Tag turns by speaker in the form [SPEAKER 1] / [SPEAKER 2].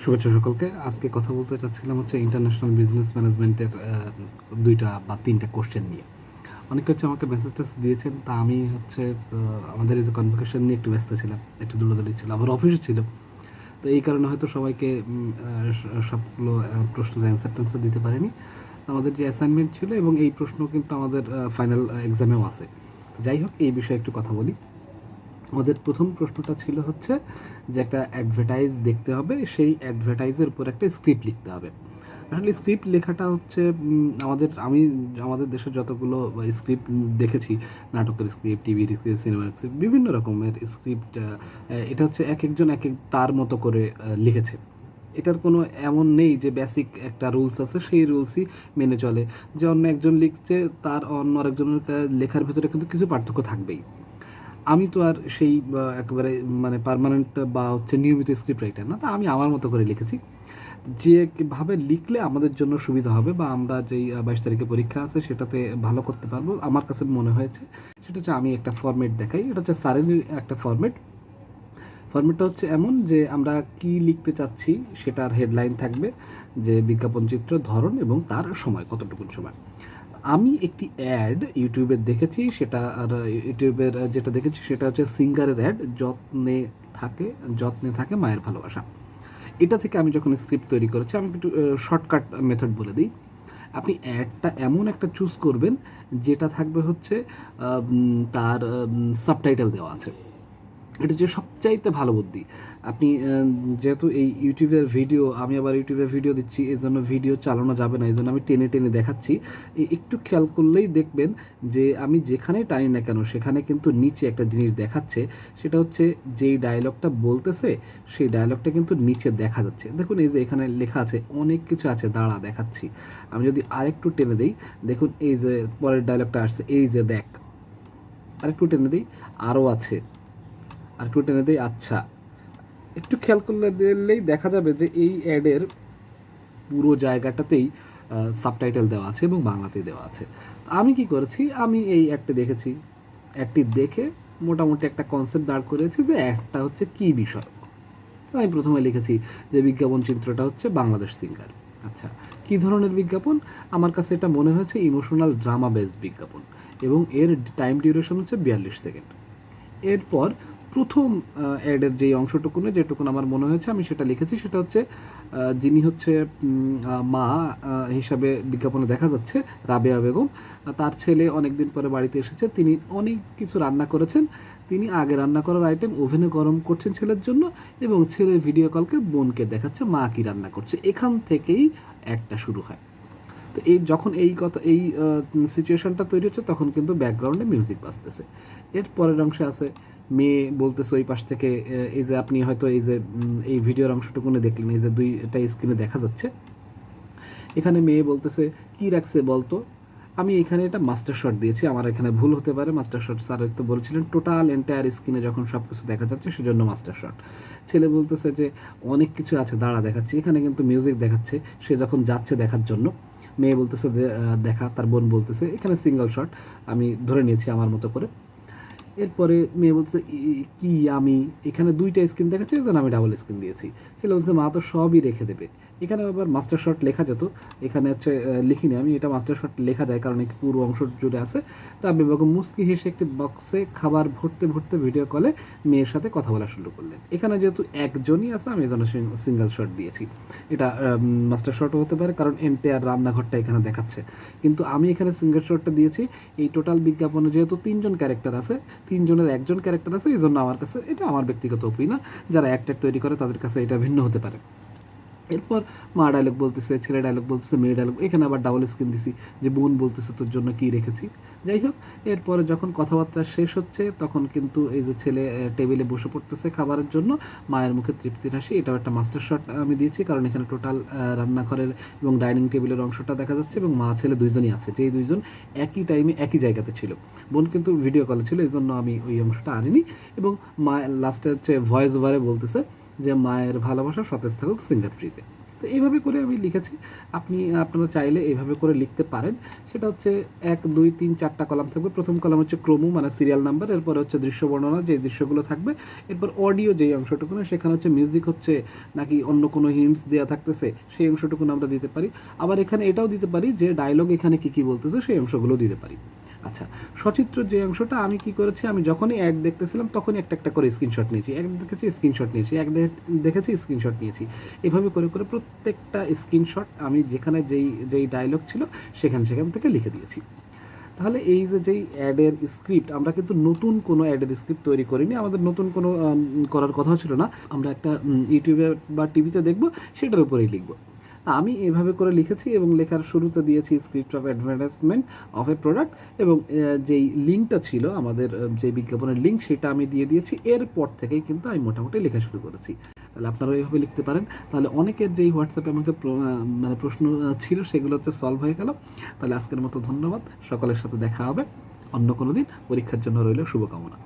[SPEAKER 1] শুভেচ্ছা সকলকে। আজকে কথা বলতে চাচ্ছিলাম হচ্ছে ইন্টারন্যাশনাল বিজনেস ম্যানেজমেন্টের 2টা বা 3টা কোশ্চেন নিয়ে। অনেকে হচ্ছে আমাকে মেসেজ দিয়েছেন, তা আমি হচ্ছে আমাদের এই যে কনভোকেশন নিয়ে একটু ব্যস্ত ছিলাম, একটু দৌড়াদৌড়ি ছিল, আবার অফিসে ছিল। তো এই কারণে হয়তো সবাইকে সবগুলো প্রশ্নের অ্যান্সার দিতে পারিনি। আমাদের যে অ্যাসাইনমেন্ট ছিল এবং এই প্রশ্ন কিন্তু আমাদের ফাইনাল এক্সামেও আছে। যাই হোক, এই বিষয়ে একটু কথা বলি। আমাদের প্রথম প্রশ্নটা ছিল হচ্ছে যে একটা অ্যাডভার্টাইজ দেখতে হবে, সেই অ্যাডভার্টাইজের উপর একটা স্ক্রিপ্ট লিখতে হবে। আসলে স্ক্রিপ্ট লেখাটা হচ্ছে আমাদের দেশের যতগুলো স্ক্রিপ্ট দেখেছি, নাটকের স্ক্রিপ্ট, টিভির স্ক্রিপ্ট, সিনেমার স্ক্রিপ্ট, বিভিন্ন রকমের স্ক্রিপ্ট, এটা হচ্ছে এক একজন এক এক তার মতো করে লিখেছে। এটার কোনো এমন নেই যে বেসিক একটা রুলস আছে, সেই রুলসই মেনে চলে। যে অন্য একজন লিখছে, তার অন্য আরেকজনের লেখার ভেতরে কিন্তু কিছু পার্থক্য থাকবেই। আমি তো আর সেই একেবারে মানে পার্মানেন্ট বা হচ্ছে নিয়মিত স্ক্রিপ্ট রাইটার না, তা আমি আমার মতো করে লিখেছি। যেভাবে লিখলে আমাদের জন্য সুবিধা হবে বা আমরা যেই 22 তারিখে পরীক্ষা আছে সেটাতে ভালো করতে পারবো, আমার কাছে মনে হয়েছে সেটা হচ্ছে আমি একটা ফরম্যাট দেখাই। এটা হচ্ছে সারের একটা ফরম্যাটটা হচ্ছে এমন যে আমরা কি লিখতে চাচ্ছি সেটার হেডলাইন থাকবে, যে বিজ্ঞাপন চিত্র, ধরন এবং তার সময়, কতটুকুন সময়। আমি একটি অ্যাড ইউটিউবে দেখেছি, সেটা আর ইউটিউবের যেটা দেখেছি সেটা হচ্ছে সিঙ্গারের অ্যাড, যত্নে থাকে মায়ের ভালোবাসা। এটা থেকে আমি যখন স্ক্রিপ্ট তৈরি করেছি, আমি একটু শর্টকাট মেথড বলে দিই। আপনি অ্যাডটা এমন একটা চুজ করবেন যেটা থাকবে হচ্ছে তার সাবটাইটেল দেওয়া আছে। এটা যে সবচাইতে ভালো বুদ্ধি। আপনি যেহেতু এই ইউটিউবের ভিডিও, আমি আবার ইউটিউবে ভিডিও দিচ্ছি, এই জন্য ভিডিও চালানো যাবে না, এই জন্য আমি টেনে টেনে দেখাচ্ছি। একটু খেয়াল করলেই দেখবেন যে আমি যেখানেই টানি না কেন সেখানে কিন্তু নিচে একটা জিনিস দেখাচ্ছে। সেটা হচ্ছে যেই ডায়লগটা বলতেছে সেই ডায়লগটা কিন্তু নিচে দেখা যাচ্ছে। দেখুন এই যে এখানে লেখা আছে, অনেক কিছু আছে, দাঁড়া দেখাচ্ছি। আমি যদি আরেকটু টেনে দিই, দেখুন এই যে পরের ডায়লগটা আসছে, এই যে দেখ। আরেকটু টেনে দিই, আরও আছে। আর একটু টেনে দিই, আচ্ছা। একটু খেয়াল করলে দিলেই দেখা যাবে যে এই অ্যাডের পুরো জায়গাটাতেই সাবটাইটেল দেওয়া আছে এবং বাংলাতেই দেওয়া আছে। আমি কি করেছি, আমি এই অ্যাডটি দেখেছি, অ্যাডটি দেখে মোটামুটি একটা কনসেপ্ট দাঁড় করেছি যে অ্যাডটা হচ্ছে কী বিষয়। আমি প্রথমে লিখেছি যে বিজ্ঞাপন চিত্রটা হচ্ছে বাংলাদেশ সিঙ্গার। আচ্ছা, কী ধরনের বিজ্ঞাপন? আমার কাছে এটা মনে হয়েছে ইমোশনাল ড্রামা বেসড বিজ্ঞাপন, এবং এর টাইম ডিউরেশন হচ্ছে 42 সেকেন্ড। এরপর প্রথম অ্যাডের যেই অংশটুকুনে যেটুকুন আমার মনে হয়েছে আমি সেটা লিখেছি, সেটা হচ্ছে যিনি হচ্ছে মা হিসাবে বিজ্ঞাপনে দেখা যাচ্ছে, রাবেয়া বেগম। তার ছেলে অনেক দিন পরে বাড়িতে এসেছে, তিনি অনেক কিছু রান্না করেছেন। তিনি আগে রান্না করার আইটেম ওভেনে গরম করছেন ছেলের জন্য, এবং ছেলে ভিডিও কলকে বোনকে দেখাচ্ছে মা কী রান্না করছে। এখান থেকেই অ্যাডটা শুরু হয়। তো এই যখন এই সিচুয়েশনটা তৈরি হচ্ছে, তখন কিন্তু ব্যাকগ্রাউন্ডে মিউজিক বাজতেছে। এর পরের অংশে আছে মেয়ে বলতেছে ওই পাশ থেকে, এই যে আপনি হয়তো এই যে এই ভিডিওর অংশটুকুনে দেখলেন, এই যে 2টা স্ক্রিনে দেখা যাচ্ছে, এখানে মেয়ে বলতেছে কী রাখছে বলতো। আমি এখানে এটা মাস্টার শট দিয়েছি, আমার এখানে ভুল হতে পারে। মাস্টার শট স্যার তো বলেছিলেন টোটাল এন্টায়ার স্ক্রিনে যখন সব কিছু দেখা যাচ্ছে সেজন্য মাস্টার শট। ছেলে বলতেছে যে অনেক কিছু আছে, দাঁড়া দেখাচ্ছি। এখানে কিন্তু মিউজিক দেখাচ্ছে সে যখন যাচ্ছে দেখার জন্য। মেয়ে বলতেছে যে দেখা, তার বোন বলতেছে, এখানে সিঙ্গেল শট আমি ধরে নিয়েছি আমার মতো করে। এরপরে মেয়ে বলছে কি আমি, এখানে 2টা স্ক্রিন দেখাচ্ছে, যেন আমি ডাবল স্ক্রিন দিয়েছি। ছেলে বলছে মা তো সবই রেখে দেবে। এখানে আবার মাস্টার শট লেখা যেত, এখানে হচ্ছে লিখিনি আমি, এটা মাস্টার শট লেখা যায় কারণ এই পুরো অংশ জুড়ে আছে। রাব্বি বেগম মুস্কি হেসে একটি বক্সে খাবার ভরতে ভরতে ভিডিও কলে মেয়ের সাথে কথা বলা শুরু করলেন। এখানে যেহেতু একজনই আছে, আমি এই জন্য সিঙ্গেল শট দিয়েছি। এটা মাস্টার শটও হতে পারে কারণ এন্টায়ার রান্নাঘরটা এখানে দেখাচ্ছে, কিন্তু আমি এখানে সিঙ্গেল শটটা দিয়েছি। এই টোটাল বিজ্ঞাপনে যেহেতু 3জন ক্যারেক্টার আছে, 3জনের একজন ক্যারেক্টার আছে, এই জন্য আমার কাছে এটা আমার ব্যক্তিগত ওপিনিয়ন। যারা অ্যাক্টর তৈরি করে তাদের কাছে এটা ভিন্ন হতে পারে। এরপর মা ডায়লগ বলতেছে, ছেলে ডায়লগ বলতেছে, মেয়ে ডায়লগ, এখানে আবার ডাবল স্ক্রিন দিছি যে বোন বলতেছে তোর জন্য কী রেখেছি। যাই হোক, এরপরে যখন কথাবার্তা শেষ হচ্ছে তখন কিন্তু এই যে ছেলে টেবিলে বসে পড়তেছে খাবারের জন্য, মায়ের মুখে তৃপ্তির হাসি। এটাও একটা মাস্টার শট আমি দিয়েছি কারণ এখানে টোটাল রান্নাঘরের এবং ডাইনিং টেবিলের অংশটা দেখা যাচ্ছে, এবং মা ছেলে 2জনই আছে, যেই 2জন একই টাইমে একই জায়গাতে ছিল। বোন কিন্তু ভিডিও কলে ছিল, এই জন্য আমি ওই অংশটা আনিনি। এবং মা লাস্টে হচ্ছে ভয়েস ওভারে বলতেছে যে মায়ের ভালোবাসা সতেজ থাকুক সিঙ্গার ফ্রিজে। তো এইভাবে করে আমি লিখেছি। আপনারা চাইলে এইভাবে করে লিখতে পারেন। সেটা হচ্ছে 1, 2, 3, 4টা কলাম থাকবে। প্রথম কলাম হচ্ছে ক্রমু মানে সিরিয়াল নাম্বার, এরপরে হচ্ছে দৃশ্য বর্ণনা যে দৃশ্যগুলো থাকবে, এরপর অডিও যেই অংশটুকু সেখানে হচ্ছে মিউজিক হচ্ছে নাকি অন্য কোনো হিন্টস দেওয়া থাকতেছে সেই অংশটুকু আমরা দিতে পারি। আবার এখানে এটাও দিতে পারি যে ডায়লগ এখানে কী কী বলতেছে সেই অংশগুলো দিতে পারি। আচ্ছা, সচিত্র যে অংশটা আমি কি করেছি, আমি যখনই অ্যাড দেখতেছিলাম তখনই একটা একটা করে স্ক্রিনশট নিয়েছি। এক দেখেছি স্ক্রিনশট নিয়েছি, দেখেছি স্ক্রিনশট নিয়েছি। এভাবে করে করে প্রত্যেকটা স্ক্রিনশট আমি যেখানে যেই ডায়লগ ছিল সেখান থেকে লিখে দিয়েছি। তাহলে এই যেই অ্যাডের স্ক্রিপ্ট, আমরা কিন্তু নতুন কোনো অ্যাডের স্ক্রিপ্ট তৈরি করিনি, আমাদের নতুন কোনো করার কথাও ছিল না। আমরা একটা ইউটিউবে বা টিভিতে দেখব, সেটার উপরেই লিখব। আমি এভাবে করে লিখেছি এবং লেখার শুরুতে দিয়েছি script of advertisement of A product, এবং যেই লিঙ্কটা ছিল আমাদের যে বিজ্ঞাপনের লিঙ্ক সেটা আমি দিয়ে দিয়েছি। এরপর থেকেই কিন্তু আমি মোটামুটি লেখা শুরু করেছি। তাহলে আপনারা এইভাবে লিখতে পারেন। তাহলে অনেকের যেই হোয়াটসঅ্যাপে আমাকে মানে প্রশ্ন ছিল সেগুলো হচ্ছে সলভ হয়ে গেল। তাহলে আজকের মতো ধন্যবাদ, সকলের সাথে দেখা হবে অন্য কোনো দিন। পরীক্ষার জন্য রইল শুভকামনা।